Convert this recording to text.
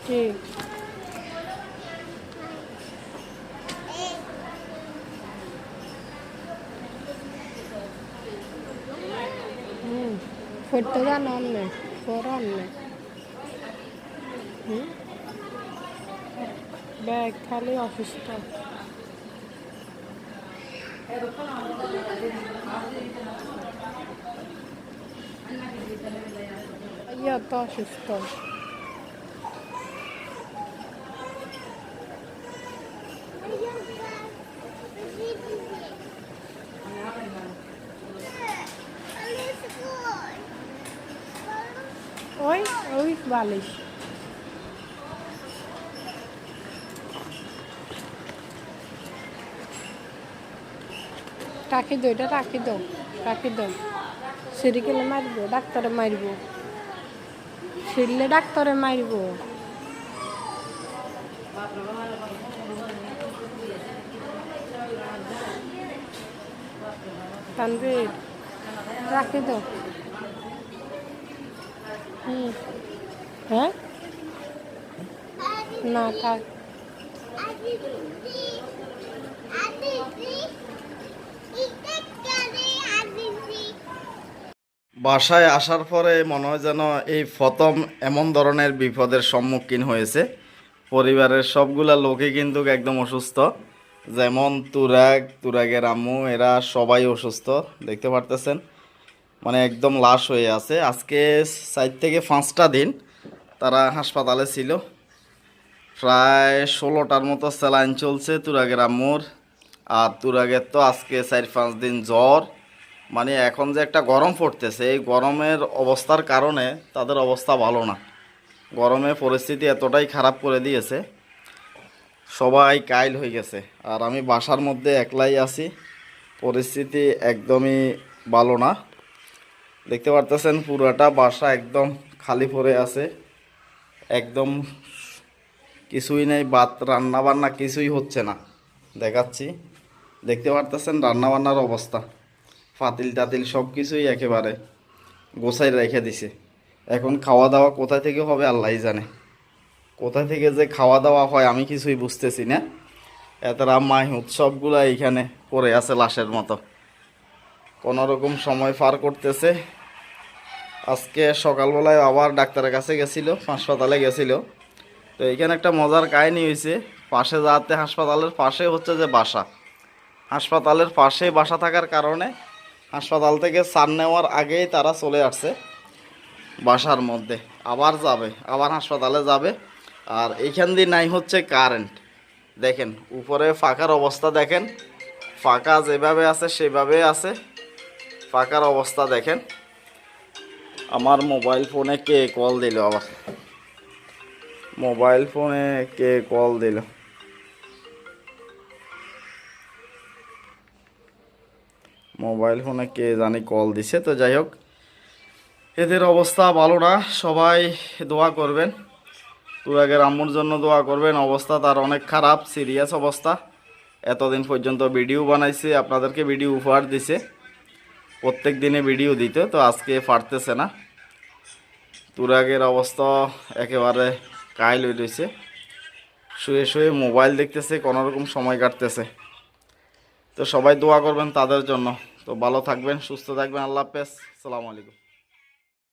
কি পড়তে যান অন্যে পর অন্যে ব্যাগ খালি অসুস্থ ইয়া তো অসুস্থ ওই ওই বালিশ রাখি দো এটা রাখি দো সিঁড়ি গেলে মারব ডাক্তারে মারব ছিড়লে ডাক্তারে মারব তানভীর রাখি দো হ্যাঁ না থাক বাসায় আসার পরে মনে হয় যেন এই প্রথম এমন ধরনের বিপদের সম্মুখীন হয়েছে। পরিবারের সবগুলা লোকই কিন্তু একদম অসুস্থ, যেমন তুরাগের আম্মু, এরা সবাই অসুস্থ দেখতে পারতেছেন, মানে একদম লাশ হয়ে আছে। আজকে 4 থেকে 5টা দিন তারা হাসপাতালে ছিল, প্রায় 16টার মতো স্যালাইন চলছে তুরাগের আম্মুর। আর তুরাগের তো আজকে 4-5 দিন জ্বর, মানে এখন যে একটা গরম পড়তেছে, এই গরমের অবস্থার কারণে তাদের অবস্থা ভালো না। গরমে পরিস্থিতি এতটাই খারাপ করে দিয়েছে, সবাই কাইল হয়ে গেছে। আর আমি বাসার মধ্যে একলাই আছি, পরিস্থিতি একদমই ভালো না। দেখতে পারতেছেন পুরাটা বাসা একদম খালি পড়ে আছে, একদম কিছুই নেই, রান্না বান্না কিছুই হচ্ছে না। দেখাচ্ছি, দেখতে পারতেছেন রান্নাবান্নার অবস্থা, পাতিল টাতিল সব কিছুই একেবারে গোছাই রেখে দিছে। এখন খাওয়া দাওয়া কোথায় থেকে হবে আল্লাহই জানে, কোথায় থেকে যে খাওয়া দাওয়া হয় আমি কিছুই বুঝতেছি না। এতরা মাহুত সবগুলা এইখানে পড়ে আছে লাশের মতো, কোনোরকম সময় পার করতেছে। আজকে সকালবেলায় আবার ডাক্তারের কাছে গেছিল, হাসপাতালে গেছিল। তো এইখানে একটা মজার কাহিনী হয়েছে, পাশে যাতে হাসপাতালের পাশে হচ্ছে যে বাসা, হাসপাতালের পাশে বাসা থাকার কারণে হাসপাতাল থেকে সার নেওয়ার আগেই তারা চলে আসছে বাসার মধ্যে, আবার হাসপাতালে যাবে। আর এইখান দিয়ে নাই হচ্ছে কারেন্ট, দেখেন উপরে ফাঁকার অবস্থা দেখেন, ফাঁকা যেভাবে আছে সেভাবে আছে, ফাঁকার অবস্থা দেখেন। আমার মোবাইল ফোনে কে কল দিল, আবার মোবাইল ফোনে কে কল দিল, মোবাইল ফোনে কে জানি কল দিছে। তো যাই হোক, এদের অবস্থা ভালো না, সবাই দোয়া করবেন, তুরাগের আম্মুর জন্য দোয়া করবেন। অবস্থা তার অনেক খারাপ, সিরিয়াস অবস্থা। এতদিন পর্যন্ত ভিডিও বানাইছে, আপনাদেরকে ভিডিও উপহার দিছে, প্রত্যেক দিনে ভিডিও দিত, তো আজকে পারতেছে না। তুরাগের অবস্থা একেবারে কাইল হয়ে রয়েছে, শুয়ে শুয়ে মোবাইল দেখতেছে, কোনোরকম সময় কাটতেছে। তো সবাই দোয়া করবেন তাদের জন্য। তো ভালো থাকবেন, সুস্থ থাকবেন, আল্লাহ হাফেজ, আসসালামু আলাইকুম।